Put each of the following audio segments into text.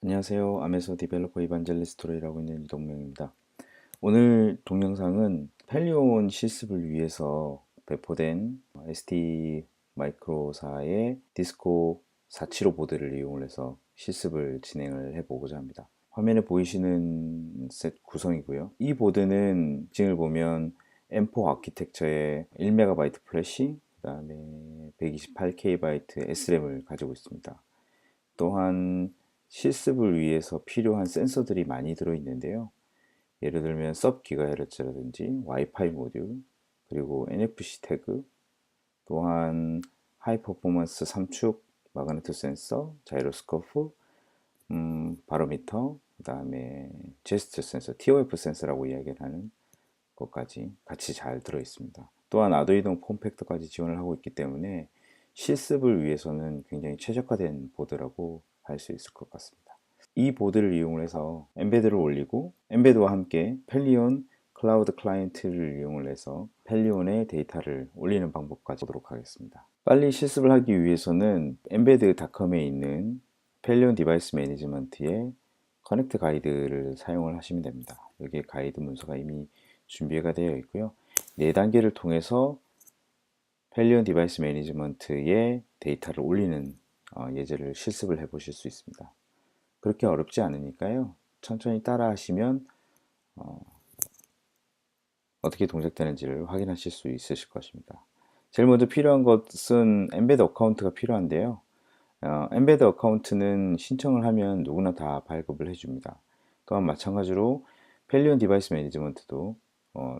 안녕하세요. 아메서 디벨로퍼 이반젤리스트로 일하고 있는 이동명입니다. 오늘 동영상은 펠리온 실습을 위해서 배포된 ST 마이크로사의 디스코 475 보드를 이용을 해서 실습을 진행을 해보고자 합니다. 화면에 보이시는 셋 구성이고요. 이 보드는 징을 보면 M4 아키텍처의 1MB 플래시, 그 다음에 128KB SRAM을 가지고 있습니다. 또한 실습을 위해서 필요한 센서들이 많이 들어있는데요. 예를 들면 sub GHz라든지 와이파이 모듈, 그리고 NFC 태그, 또한 하이 퍼포먼스 삼축 마그네토 센서, 자이로스코프, 바로미터, 그 다음에 제스처 센서, TOF 센서라고 이야기를 하는 것까지 같이 잘 들어있습니다. 또한 아두이노 폼팩터까지 지원을 하고 있기 때문에 실습을 위해서는 굉장히 최적화된 보드라고 할 수 있을 것 같습니다. 이 보드를 이용해서 엠베드를 올리고 엠베드와 함께 펠리온 클라우드 클라이언트를 이용을 해서 펠리온의 데이터를 올리는 방법까지 보도록 하겠습니다. 빨리 실습을 하기 위해서는 엠베드닷컴에 있는 펠리온 디바이스 매니지먼트의 커넥트 가이드를 사용을 하시면 됩니다. 여기에 가이드 문서가 이미 준비가 되어 있고요. 4단계를 통해서 펠리온 디바이스 매니지먼트의 데이터를 올리는 예제를 실습을 해 보실 수 있습니다. 그렇게 어렵지 않으니까요. 천천히 따라 하시면 어떻게 동작되는지를 확인하실 수 있으실 것입니다. 제일 먼저 필요한 것은 엠베드 어카운트가 필요한데요. 엠베드 어카운트는 신청을 하면 누구나 다 발급을 해줍니다. 또한 마찬가지로 펠리온 디바이스 매니지먼트도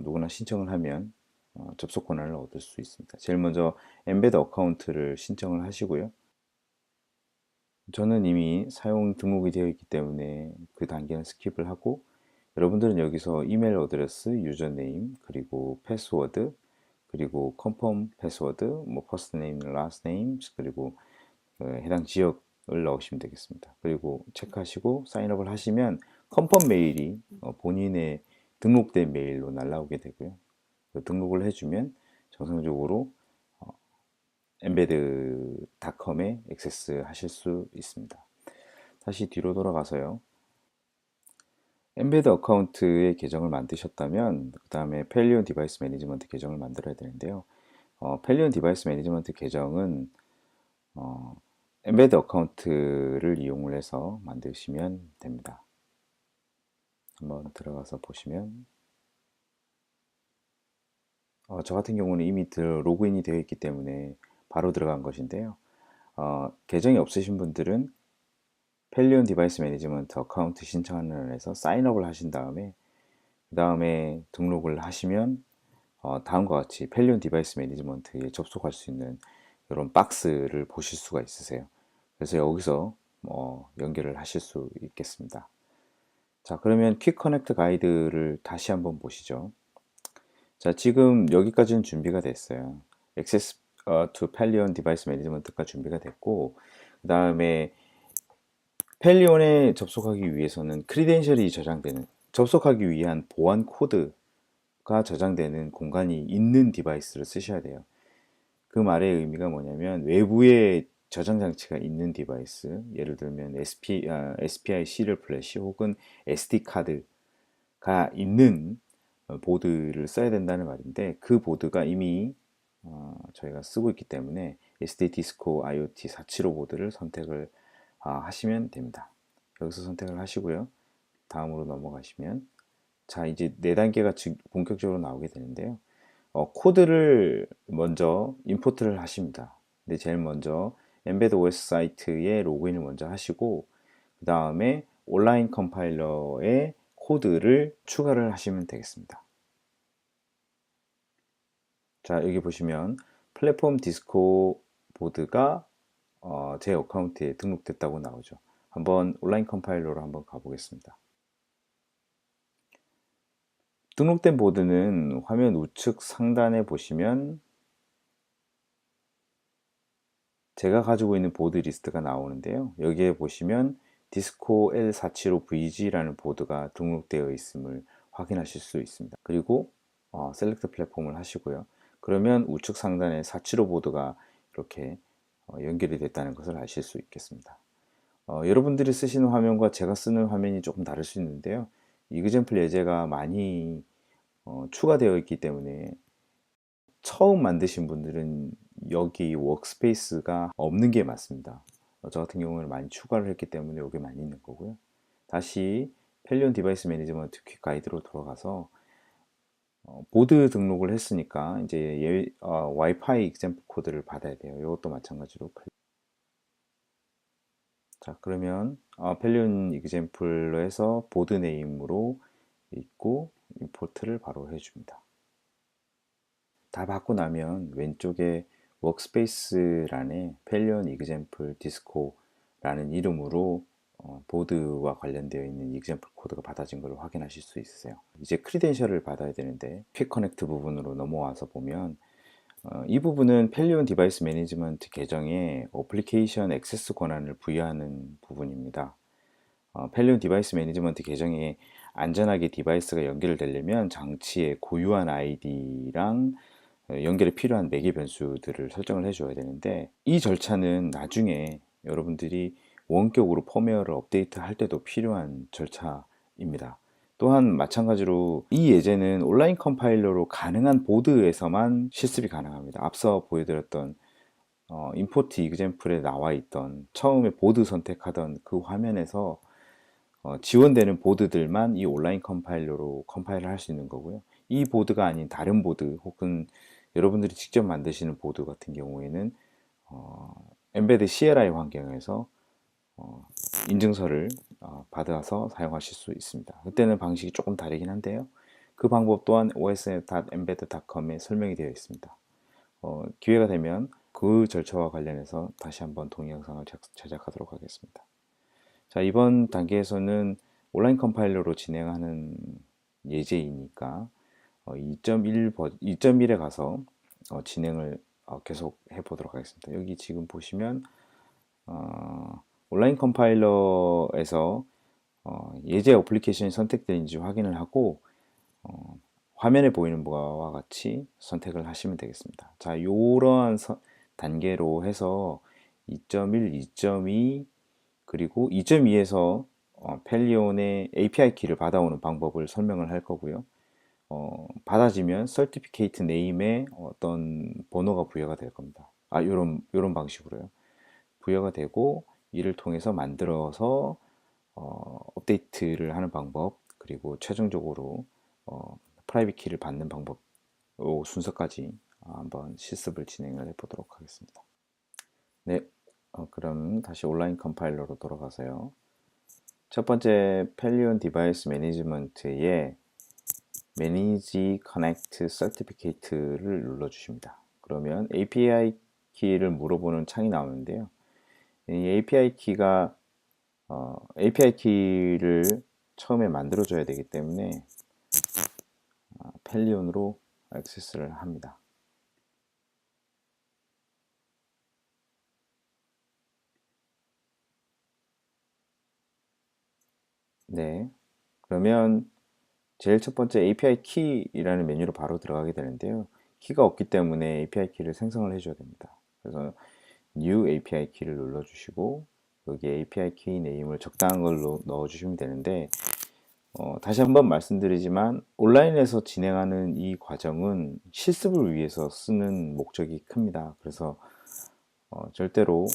누구나 신청을 하면 접속 권한을 얻을 수 있습니다. 제일 먼저 엠베드 어카운트를 신청을 하시고요. 저는 이미 사용 등록이 되어 있기 때문에 그 단계는 스킵을 하고, 여러분들은 여기서 이메일 어드레스, 유저네임, 그리고 패스워드, 그리고 컨펌 패스워드, 뭐 퍼스트 네임, 라스트 네임, 그리고 해당 지역을 넣으시면 되겠습니다. 그리고 체크하시고 사인업을 하시면 컨펌 메일이 본인의 등록된 메일로 날라오게 되고요. 등록을 해주면 정상적으로 embed.com에 액세스 하실 수 있습니다. 다시 뒤로 돌아가서요. embed 어카운트의 계정을 만드셨다면 그 다음에 펠리온 디바이스 매니지먼트 계정을 만들어야 되는데요. 펠리온 디바이스 매니지먼트 계정은 embed 어카운트를 이용을 해서 만드시면 됩니다. 한번 들어가서 보시면 저 같은 경우는 이미 로그인이 되어 있기 때문에 바로 들어간 것인데요. 계정이 없으신 분들은 펠리온 디바이스 매니지먼트 어카운트 신청하는 안에서 사인업을 하신 다음에 그 다음에 등록을 하시면 다음과 같이 펠리온 디바이스 매니지먼트에 접속할 수 있는 이런 박스를 보실 수가 있으세요. 그래서 여기서 연결을 하실 수 있겠습니다. 자, 그러면 퀵 커넥트 가이드를 다시 한번 보시죠. 자, 지금 여기까지는 준비가 됐어요. Access to Pelion Device Management가 준비가 됐고, 그 다음에 펠리온에 접속하기 위해서는 크리덴셜이 저장되는, 접속하기 위한 보안 코드가 저장되는 공간이 있는 디바이스를 쓰셔야 돼요. 그 말의 의미가 뭐냐면 외부에 저장 장치가 있는 디바이스, 예를 들면 SPI 시리얼 플래시 혹은 SD 카드가 있는 보드를 써야 된다는 말인데, 그 보드가 이미 저희가 쓰고 있기 때문에 SD 디스코 IoT 475 보드를 선택을 하시면 됩니다. 여기서 선택을 하시고요. 다음으로 넘어가시면, 자, 이제 4단계가 본격적으로 나오게 되는데요. 코드를 먼저 임포트를 하십니다. 근데 제일 먼저 embed OS 사이트에 로그인을 먼저 하시고, 그 다음에 온라인 컴파일러에 코드를 추가를 하시면 되겠습니다. 자, 여기 보시면 플랫폼 디스코 보드가 제 어카운트에 등록됐다고 나오죠. 한번 온라인 컴파일러로 한번 가보겠습니다. 등록된 보드는 화면 우측 상단에 보시면 제가 가지고 있는 보드 리스트가 나오는데요. 여기에 보시면 디스코 L475VG라는 보드가 등록되어 있음을 확인하실 수 있습니다. 그리고 셀렉트 플랫폼을 하시고요. 그러면 우측 상단에 475 보드가 이렇게 연결이 됐다는 것을 아실 수 있겠습니다. 여러분들이 쓰시는 화면과 제가 쓰는 화면이 조금 다를 수 있는데요. 이그젠플 예제가 많이 추가되어 있기 때문에 처음 만드신 분들은 여기 워크스페이스가 없는 게 맞습니다. 저 같은 경우는 많이 추가를 했기 때문에 여기 많이 있는 거고요. 다시 펠리온 디바이스 매니지먼트 퀵 가이드로 돌아가서 보드 등록을 했으니까 이제 와이파이 example 코드를 받아야 돼요. 이것도 마찬가지로 자, 그러면 펠리온 example로 해서 보드 네임으로 있고 임포트를 바로 해줍니다. 다 받고 나면 왼쪽에 워크스페이스란에 펠리온 example 디스코라는 이름으로 보드와 관련되어 있는 example 코드가 받아진 걸 확인하실 수 있으세요. 이제 크리덴셜을 받아야 되는데 퀵 커넥트 부분으로 넘어와서 보면 이 부분은 펠리온 디바이스 매니지먼트 계정에 어플리케이션 액세스 권한을 부여하는 부분입니다. 펠리온 디바이스 매니지먼트 계정에 안전하게 디바이스가 연결되려면 장치의 고유한 아이디랑 연결에 필요한 매개 변수들을 설정을 해줘야 되는데 이 절차는 나중에 여러분들이 원격으로 펌웨어를 업데이트 할 때도 필요한 절차입니다. 또한 마찬가지로 이 예제는 온라인 컴파일러로 가능한 보드에서만 실습이 가능합니다. 앞서 보여드렸던 임포트 이그젠플에 나와 있던 처음에 보드 선택하던 그 화면에서 지원되는 보드들만 이 온라인 컴파일러로 컴파일을 할 수 있는 거고요. 이 보드가 아닌 다른 보드 혹은 여러분들이 직접 만드시는 보드 같은 경우에는 엠베드 CLI 환경에서 인증서를 받아서 사용하실 수 있습니다. 그때는 방식이 조금 다르긴 한데요. 그 방법 또한 osm.embed.com에 설명이 되어 있습니다. 기회가 되면 그 절차와 관련해서 다시 한번 동영상을 제작하도록 하겠습니다. 자, 이번 단계에서는 온라인 컴파일러로 진행하는 예제이니까 2.1에 가서 진행을 계속 해보도록 하겠습니다. 여기 지금 보시면 온라인 컴파일러에서 예제 어플리케이션이 선택되는지 확인을 하고 화면에 보이는 바와 같이 선택을 하시면 되겠습니다. 자, 이러한 단계로 해서 2.1, 2.2 그리고 2.2에서 펠리온의 API 키를 받아오는 방법을 설명을 할 거고요. 받아지면 certificate name에 어떤 번호가 부여가 될 겁니다. 요런 방식으로요. 부여가 되고 이를 통해서 만들어서 업데이트를 하는 방법 그리고 최종적으로 프라이빗 키를 받는 방법 요 순서까지 한번 실습을 진행을 해보도록 하겠습니다. 네, 그럼 다시 온라인 컴파일러로 돌아가서요. 첫 번째 펠리온 디바이스 매니지먼트의 Manage Connect Certificate를 눌러주십니다. 그러면 API 키를 물어보는 창이 나오는데요. 이 API 키가 API 키를 처음에 만들어줘야 되기 때문에 펠리온으로 액세스를 합니다. 네, 그러면 제일 첫 번째 API 키라는 메뉴로 바로 들어가게 되는데요. 키가 없기 때문에 API 키를 생성을 해줘야 됩니다. 그래서 New API 키를 눌러주시고 여기 API 키 네임을 적당한 걸로 넣어주시면 되는데 다시 한번 말씀드리지만 온라인에서 진행하는 이 과정은 실습을 위해서 쓰는 목적이 큽니다. 그래서 절대로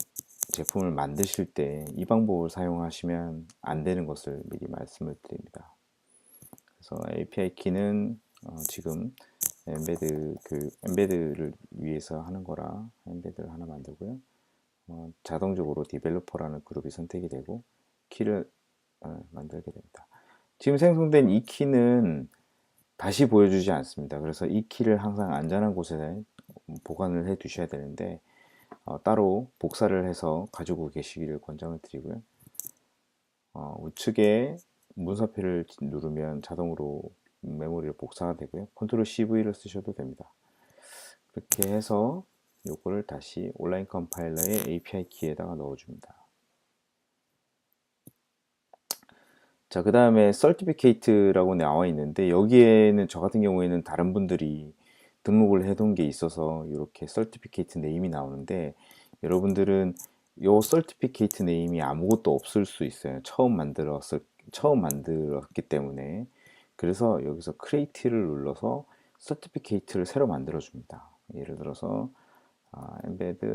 제품을 만드실 때 이 방법을 사용하시면 안 되는 것을 미리 말씀을 드립니다. 그래서 API 키는 지금 엠베드를 위해서 하는 거라 엠베드를 하나 만들고요. 자동적으로 디벨로퍼라는 그룹이 선택이 되고 키를 만들게 됩니다. 지금 생성된 이 키는 다시 보여주지 않습니다. 그래서 이 키를 항상 안전한 곳에 보관을 해 두셔야 되는데 따로 복사를 해서 가지고 계시기를 권장을 드리고요. 우측에 문서표를 누르면 자동으로 메모리를 복사가 되고요. 컨트롤 CV를 쓰셔도 됩니다. 그렇게 해서 요거를 다시 온라인 컴파일러의 API 키에다가 넣어줍니다. 자, 그 다음에 Certificate라고 나와 있는데 여기에는 저 같은 경우에는 다른 분들이 등록을 해둔 게 있어서 이렇게 Certificate 네임이 나오는데 여러분들은 요 certificate 네임이 아무것도 없을 수 있어요. 처음 만들었기 때문에. 그래서 여기서 create를 눌러서 certificate를 새로 만들어 줍니다. 예를 들어서 embed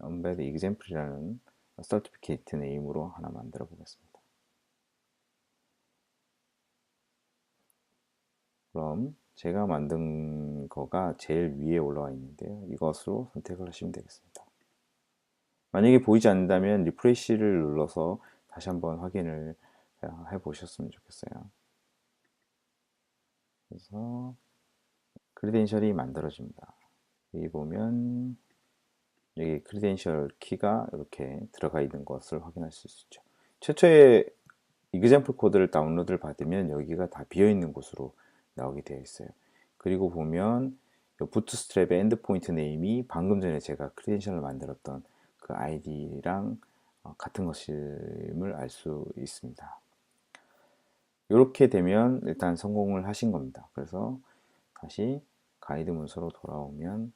embed example이라는 certificate 네임으로 하나 만들어 보겠습니다. 그럼 제가 만든 거가 제일 위에 올라와 있는데요. 이것으로 선택을 하시면 되겠습니다. 만약에 보이지 않는다면 리프레시를 눌러서 다시 한번 확인을 해 보셨으면 좋겠어요. 그래서 크리덴셜이 만들어집니다. 여기 보면 여기 크리덴셜 키가 이렇게 들어가 있는 것을 확인하실 수 있죠. 최초의 이그젬플 코드를 다운로드를 받으면 여기가 다 비어 있는 곳으로 나오게 되어 있어요. 그리고 보면 부트스트랩의 엔드포인트 네임이 방금 전에 제가 크리덴셜을 만들었던 그 아이디랑 같은 것임을 알 수 있습니다. 이렇게 되면 일단 성공을 하신 겁니다. 그래서 다시 가이드 문서로 돌아오면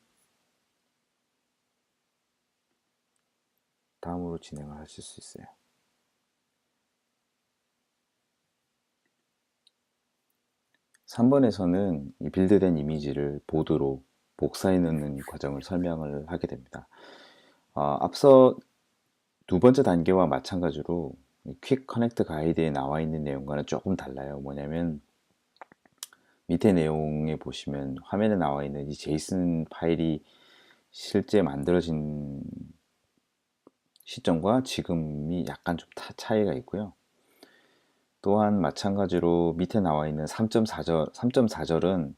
다음으로 진행을 하실 수 있어요. 3번에서는 이 빌드된 이미지를 보드로 복사해 넣는 과정을 설명을 하게 됩니다. 앞서 두 번째 단계와 마찬가지로 퀵 커넥트 가이드에 나와 있는 내용과는 조금 달라요. 뭐냐면 밑에 내용에 보시면 화면에 나와 있는 이 제이슨 파일이 실제 만들어진 시점과 지금이 약간 좀 차이가 있고요. 또한 마찬가지로 밑에 나와 있는 3.4절은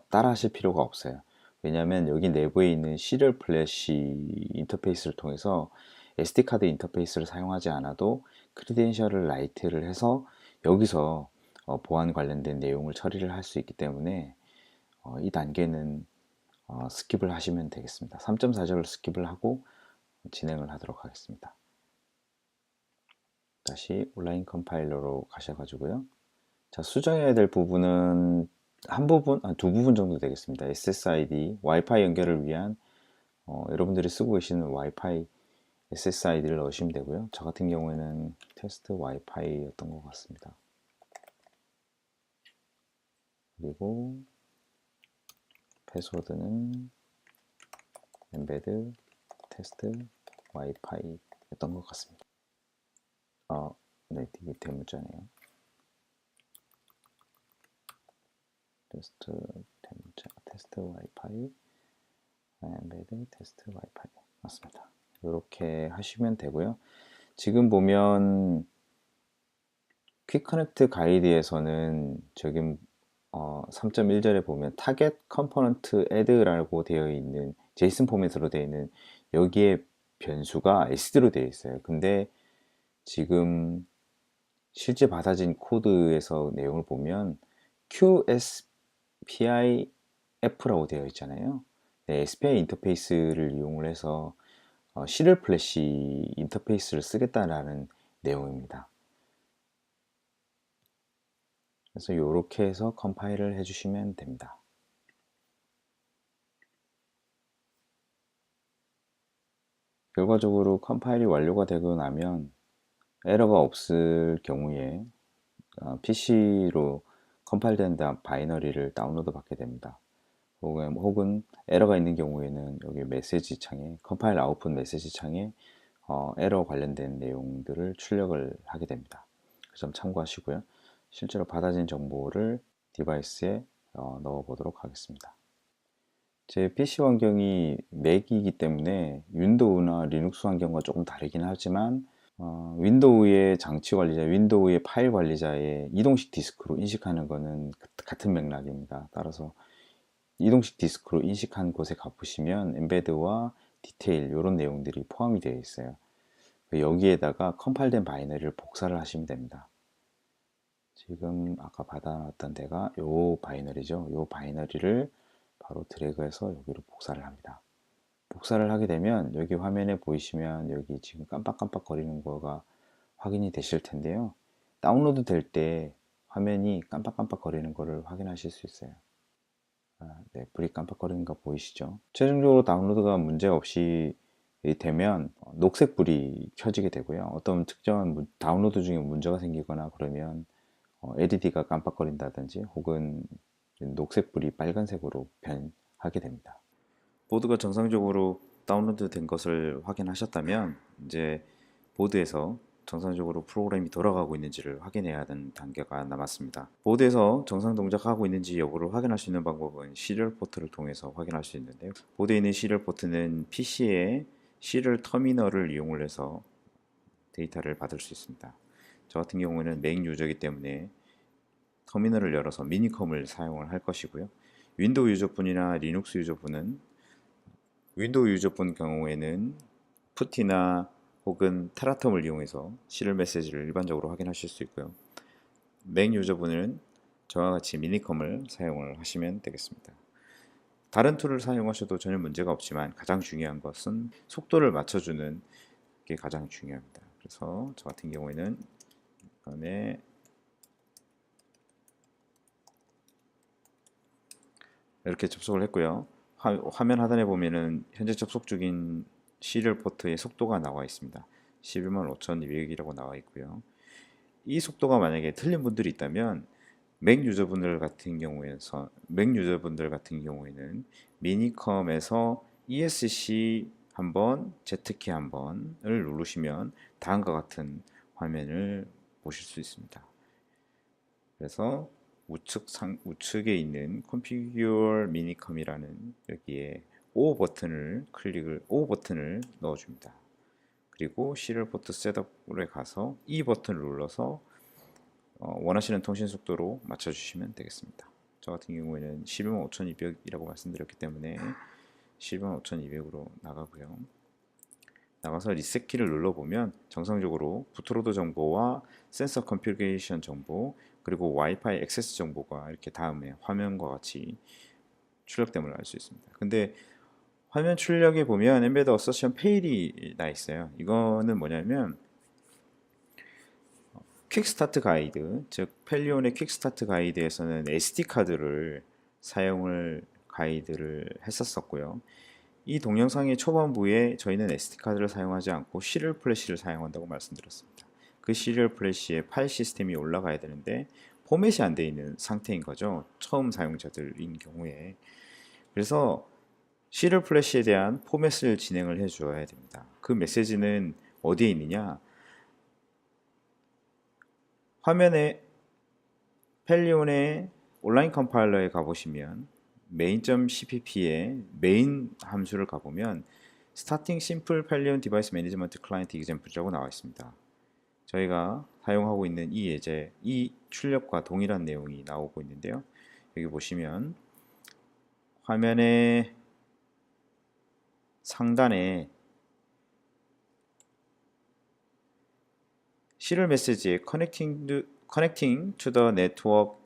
따라 하실 필요가 없어요. 왜냐하면 여기 내부에 있는 시리얼 플래시 인터페이스를 통해서 SD카드 인터페이스를 사용하지 않아도 크리덴셜을 라이트를 해서 여기서 보안 관련된 내용을 처리를 할 수 있기 때문에 이 단계는 스킵을 하시면 되겠습니다. 3.4절을 스킵을 하고 진행을 하도록 하겠습니다. 다시 온라인 컴파일러로 가셔가지고요. 자, 수정해야 될 부분은 두 부분 정도 되겠습니다. SSID, 와이파이 연결을 위한 여러분들이 쓰고 계시는 와이파이 SSID를 넣으시면 되고요. 저 같은 경우에는 테스트 와이파이였던 것 같습니다. 그리고 패스워드는 엠베드 테스트 와이파이였던 것 같습니다. 네, 이게 대문자네요. 테스트 와이파이 엠베드 테스트 와이파이 맞습니다. 이렇게 하시면 되고요. 지금 보면 퀵 커넥트 가이드에서는 저기 3.1절에 보면 타겟 컴포넌트 애드라고 되어 있는 제이슨 포맷으로 되어 있는 여기에 변수가 SD로 되어 있어요. 근데 지금 실제 받아진 코드에서 내용을 보면 QSPIF라고 되어 있잖아요. 네, SPI 인터페이스를 이용을 해서 시리얼 플래시 인터페이스를 쓰겠다라는 내용입니다. 그래서 이렇게 해서 컴파일을 해주시면 됩니다. 결과적으로 컴파일이 완료가 되고 나면 에러가 없을 경우에 PC로 컴파일된 바이너리를 다운로드 받게 됩니다. 혹은 에러가 있는 경우에는 여기 메시지 창에 컴파일 아웃풋 메시지 창에 에러 관련된 내용들을 출력을 하게 됩니다. 그 점 참고하시고요. 실제로 받아진 정보를 디바이스에 넣어 보도록 하겠습니다. 제 PC 환경이 맥이기 때문에 윈도우나 리눅스 환경과 조금 다르긴 하지만 윈도우의 장치 관리자, 윈도우의 파일 관리자의 이동식 디스크로 인식하는 것은 같은 맥락입니다. 따라서 이동식 디스크로 인식한 곳에 가보시면 엠베드와 디테일 이런 내용들이 포함이 되어 있어요. 여기에다가 컴파일된 바이너리를 복사를 하시면 됩니다. 지금 아까 받아놨던 데가 요 바이너리죠. 요 바이너리를 바로 드래그해서 여기로 복사를 합니다. 복사를 하게 되면 여기 화면에 보이시면 여기 지금 깜빡깜빡 거리는 거가 확인이 되실 텐데요. 다운로드 될 때 화면이 깜빡깜빡 거리는 거를 확인하실 수 있어요. 네, 불이 깜빡거리는 거 보이시죠? 최종적으로 다운로드가 문제없이 되면 녹색 불이 켜지게 되고요. 어떤 특정한 다운로드 중에 문제가 생기거나 그러면 LED가 깜빡거린다든지 혹은 녹색 불이 빨간색으로 변하게 됩니다. 보드가 정상적으로 다운로드 된 것을 확인하셨다면 이제 보드에서 정상적으로 프로그램이 돌아가고 있는지를 확인해야 하는 단계가 남았습니다. 보드에서 정상 동작하고 있는지 여부를 확인할 수 있는 방법은 시리얼 포트를 통해서 확인할 수 있는데요. 보드에 있는 시리얼 포트는 PC의 시리얼 터미널을 이용을 해서 데이터를 받을 수 있습니다. 저 같은 경우는 맥 유저이기 때문에 터미널을 열어서 미니컴을 사용을 할 것이고요. 윈도우 유저분이나 리눅스 유저분은 윈도우 유저분 경우에는 푸티나 혹은 테라텀을 이용해서 시리얼 메시지를 일반적으로 확인하실 수 있고요. 맥 유저분은 저와 같이 미니컴을 사용을 하시면 되겠습니다. 다른 툴을 사용하셔도 전혀 문제가 없지만 가장 중요한 것은 속도를 맞춰주는 게 가장 중요합니다. 그래서 저 같은 경우에는 이번에 이렇게 접속을 했고요. 화면 하단에 보면은 현재 접속 중인 시리얼 포트의 속도가 나와 있습니다. 115,200이라고 나와 있고요. 이 속도가 만약에 틀린 분들이 있다면 맥 유저분들 같은 경우에는 미니컴에서 ESC 한번, Z키 한번을 누르시면 다음과 같은 화면을 보실 수 있습니다. 그래서 우측에 있는 Configure Minicom이라는 여기에 O 버튼을 넣어줍니다. 그리고 시리얼 포트 셋업에 가서 이 버튼을 눌러서 원하시는 통신 속도로 맞춰주시면 되겠습니다. 저 같은 경우에는 125,200이라고 말씀드렸기 때문에 125,200으로 나가고요. 나가서 리셋 키를 눌러보면 정상적으로 부트로드 정보와 센서 컨피그레이션 정보 그리고 와이파이 액세스 정보가 이렇게 다음에 화면과 같이 출력됨을 알 수 있습니다. 근데 화면 출력에 보면 엠베드 어서션 페일이 나 있어요. 이거는 뭐냐면 퀵스타트 가이드, 즉 펠리온의 퀵스타트 가이드에서는 SD 카드를 사용을 가이드를 했었었고요. 이 동영상의 초반부에 저희는 SD 카드를 사용하지 않고 시리얼 플래시를 사용한다고 말씀드렸습니다. 그 시리얼 플래시에 파일 시스템이 올라가야 되는데 포맷이 안 돼 있는 상태인 거죠. 처음 사용자들인 경우에. 그래서 시리얼 플래시에 대한 포맷을 진행을 해 주어야 됩니다. 그 메시지는 어디에 있느냐? 화면에 펠리온의 온라인 컴파일러에 가보시면 main.cpp의 main 함수를 가보면 Starting Simple Pelion Device Management Client Example이라고 나와 있습니다. 저희가 사용하고 있는 이 출력과 동일한 내용이 나오고 있는데요. 여기 보시면 화면의 상단에 시리얼 메시지에 Connecting to the Network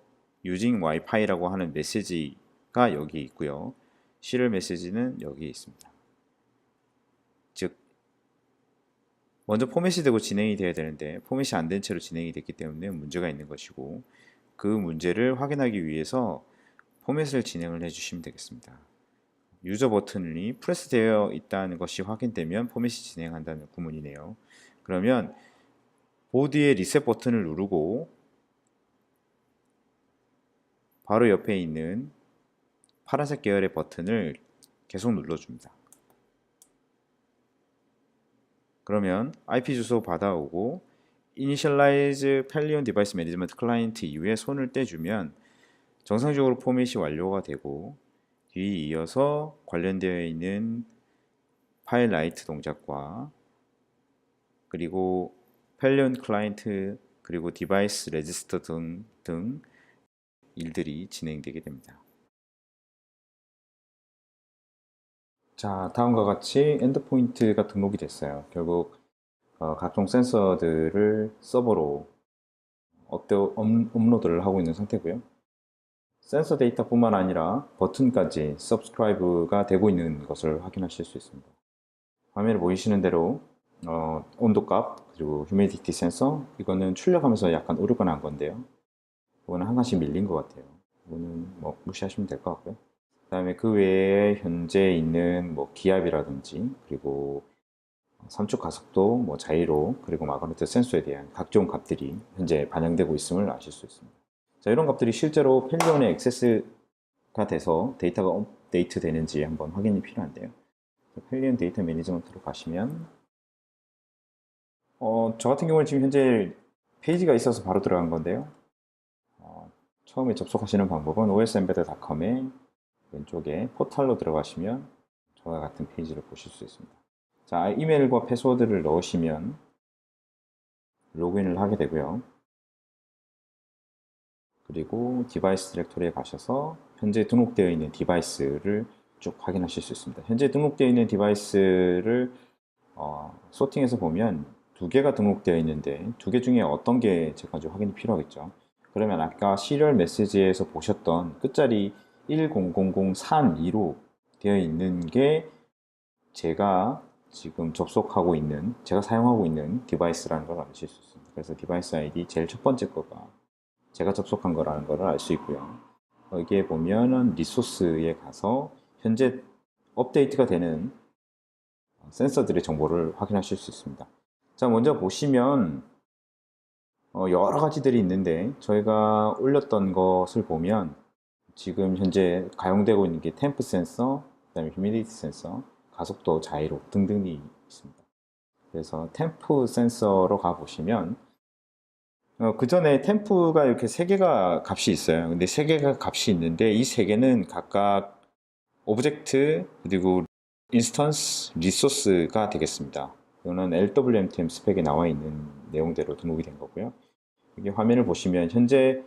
Using Wi-Fi라고 하는 메시지가 여기 있고요. 시리얼 메시지는 여기 있습니다. 즉 먼저 포맷이 되고 진행이 돼야 되는데 포맷이 안 된 채로 진행이 됐기 때문에 문제가 있는 것이고 그 문제를 확인하기 위해서 포맷을 진행을 해주시면 되겠습니다. 유저 버튼이 프레스되어 있다는 것이 확인되면 포맷이 진행한다는 구문이네요. 그러면 보드의 리셋 버튼을 누르고 바로 옆에 있는 파란색 계열의 버튼을 계속 눌러줍니다. 그러면 IP 주소 받아오고 Initialize Pelion Device Management Client 이후에 손을 떼주면 정상적으로 포맷이 완료가 되고 뒤에 이어서 관련되어 있는 파일 라이트 동작과 그리고 Pelion 클라이언트 그리고 디바이스 레지스터 등 일들이 진행되게 됩니다. 자, 다음과 같이 엔드포인트가 등록이 됐어요. 결국 각종 센서들을 서버로 업로드를 하고 있는 상태고요. 센서 데이터뿐만 아니라 버튼까지 subscribe가 되고 있는 것을 확인하실 수 있습니다. 화면에 보이시는 대로 온도값 그리고 휴미디티 센서 이거는 출력하면서 약간 오류가 난 건데요. 이거는 한 가지 밀린 것 같아요. 이거는 뭐 무시하시면 될 것 같고요. 그다음에 그 외에 현재 있는 뭐 기압이라든지 그리고 삼축 가속도, 뭐 자이로, 그리고 마그네틱 센서에 대한 각종 값들이 현재 반영되고 있음을 아실 수 있습니다. 자, 이런 값들이 실제로 펠리온에 액세스가 돼서 데이터가 업데이트 되는지 한번 확인이 필요한데요. 펠리온 데이터 매니지먼트로 가시면 저 같은 경우는 지금 현재 페이지가 있어서 바로 들어간 건데요. 처음에 접속하시는 방법은 osembed.com의 왼쪽에 포탈로 들어가시면 저와 같은 페이지를 보실 수 있습니다. 자, 이메일과 패스워드를 넣으시면 로그인을 하게 되고요. 그리고 디바이스 디렉토리에 가셔서 현재 등록되어 있는 디바이스를 쭉 확인하실 수 있습니다. 현재 등록되어 있는 디바이스를 소팅해서 보면 두 개가 등록되어 있는데 두 개 중에 어떤 게 제가 좀 확인이 필요하겠죠. 그러면 아까 시리얼 메시지에서 보셨던 끝자리 100032로 되어 있는 게 제가 지금 접속하고 있는, 제가 사용하고 있는 디바이스라는 걸 아실 수 있습니다. 그래서 디바이스 아이디 제일 첫 번째 거가 제가 접속한 거라는 걸 알 수 있고요. 여기에 보면은 리소스에 가서 현재 업데이트가 되는 센서들의 정보를 확인하실 수 있습니다. 자, 먼저 보시면 여러 가지들이 있는데 저희가 올렸던 것을 보면 지금 현재 가용되고 있는 게 템프 센서, 그다음에 휴미디티 센서, 가속도, 자이로 등등이 있습니다. 그래서 템프 센서로 가보시면 그 전에 템프가 이렇게 세 개가 값이 있어요. 근데 세 개가 값이 있는데 이 세 개는 각각 오브젝트 그리고 인스턴스 리소스가 되겠습니다. 이거는 LWMTM 스펙에 나와 있는 내용대로 등록이 된 거고요. 여기 화면을 보시면 현재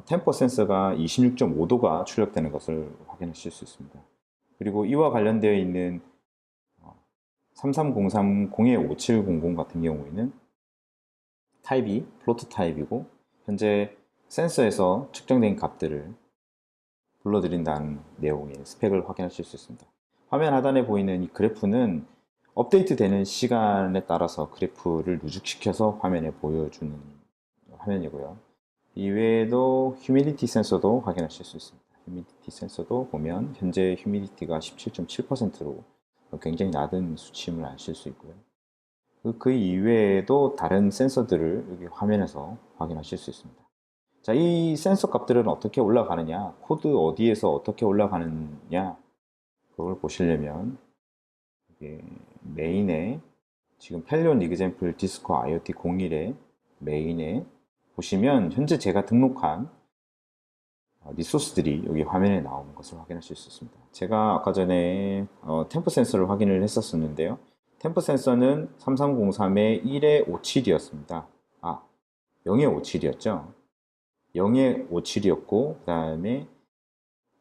템퍼 센서가 26.5도가 출력되는 것을 확인하실 수 있습니다. 그리고 이와 관련되어 있는 3303-0-5700 같은 경우에는 타입이 플로트 타입이고 현재 센서에서 측정된 값들을 불러드린다는 내용의 스펙을 확인하실 수 있습니다. 화면 하단에 보이는 이 그래프는 업데이트 되는 시간에 따라서 그래프를 누적시켜서 화면에 보여주는 화면이고요. 이외에도 휴미디티 센서도 확인하실 수 있습니다. 휴미디티 센서도 보면 현재 휴미디티가 17.7%로 굉장히 낮은 수치임을 아실 수 있고요. 그 이외에도 다른 센서들을 여기 화면에서 확인하실 수 있습니다. 자, 이 센서 값들은 어떻게 올라가느냐, 코드 어디에서 어떻게 올라가느냐, 그걸 보시려면 메인에 지금 펠리온 이그젬플 디스코 IoT 01의 메인에 보시면 현재 제가 등록한 리소스들이 여기 화면에 나오는 것을 확인하실 수 있습니다. 제가 아까 전에 템프 센서를 확인을 했었는데요. 템프 센서는 3303의 1의 57이었습니다. 0의 57이었죠. 0의 57이었고 그 다음에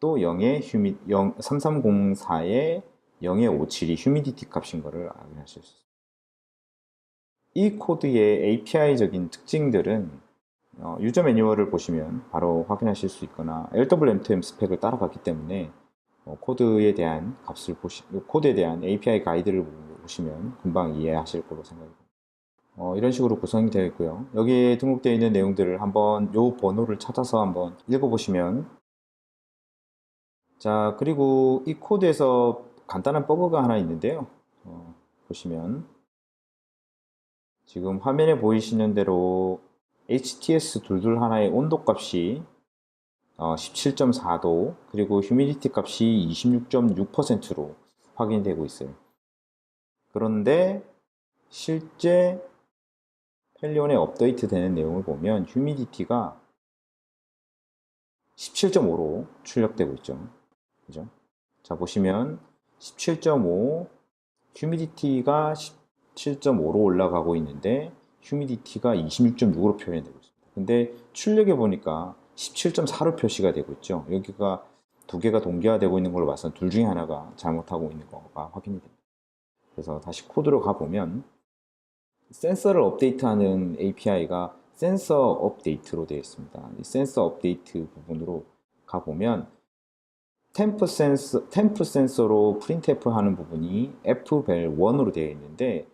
또 3304의 0의 57이 휴미디티 값인 것을 확인하실 수 있습니다. 이 코드의 API적인 특징들은 유저 매뉴얼을 보시면 바로 확인하실 수 있거나 LWMTM 스펙을 따라갔기 때문에 코드에 대한 코드에 대한 API 가이드를 보시면 금방 이해하실 거로 생각합니다. 이런 식으로 구성이 되어 있고요. 여기에 등록되어 있는 내용들을 한번 요 번호를 찾아서 한번 읽어보시면, 자, 그리고 이 코드에서 간단한 버그가 하나 있는데요. 보시면 지금 화면에 보이시는 대로 HTS 둘둘 하나의 온도 값이 17.4도 그리고 휴미디티 값이 26.6%로 확인되고 있어요. 그런데 실제 펠리온에 업데이트 되는 내용을 보면 휴미디티가 17.5로 출력되고 있죠. 그죠? 자, 보시면 17.5, 휴미디티가 17.5로 올라가고 있는데 휴미디티가 26.6으로 표현되고 있습니다. 근데 출력해 보니까 17.4로 표시가 되고 있죠. 여기가 두 개가 동기화되고 있는 걸로 봐서 둘 중에 하나가 잘못하고 있는 거가 확인이 됩니다. 그래서 다시 코드로 가보면 센서를 업데이트하는 API가 센서 업데이트로 되어 있습니다. 이 센서 업데이트 부분으로 가보면 템프 센서로 프린트F 하는 부분이 fvel1으로 되어 있는데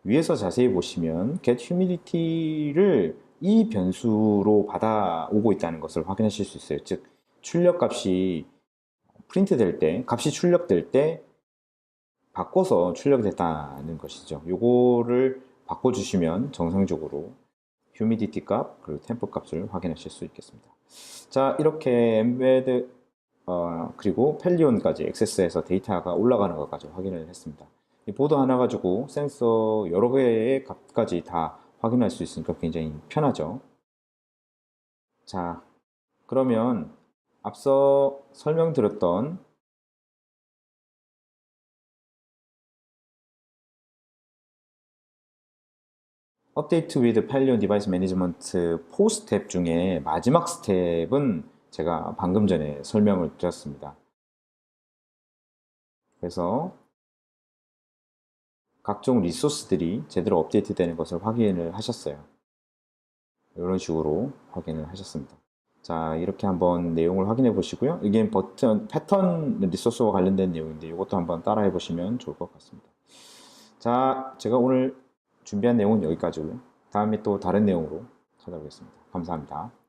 위에서 자세히 보시면 get humidity를 이 변수로 받아오고 있다는 것을 확인하실 수 있어요. 즉 출력 값이 프린트 될 때, 값이 출력될 때 바꿔서 출력이 됐다는 것이죠. 요거를 바꿔주시면 정상적으로 휴미디티 값 그리고 템프 값을 확인하실 수 있겠습니다. 자, 이렇게 엠베드 그리고 펠리온까지 액세스해서 데이터가 올라가는 것까지 확인을 했습니다. 이 보드 하나 가지고 센서 여러 개의 값까지 다 확인할 수 있으니까 굉장히 편하죠. 자, 그러면 앞서 설명드렸던 업데이트 위드 펠리온 디바이스 매니지먼트 4 스텝 중에 마지막 스텝은 제가 방금 전에 설명을 드렸습니다. 그래서 각종 리소스들이 제대로 업데이트 되는 것을 확인을 하셨어요. 이런 식으로 확인을 하셨습니다. 자, 이렇게 한번 내용을 확인해 보시고요. 이게 패턴 리소스와 관련된 내용인데 이것도 한번 따라해 보시면 좋을 것 같습니다. 자, 제가 오늘 준비한 내용은 여기까지고요. 다음에 또 다른 내용으로 찾아오겠습니다. 감사합니다.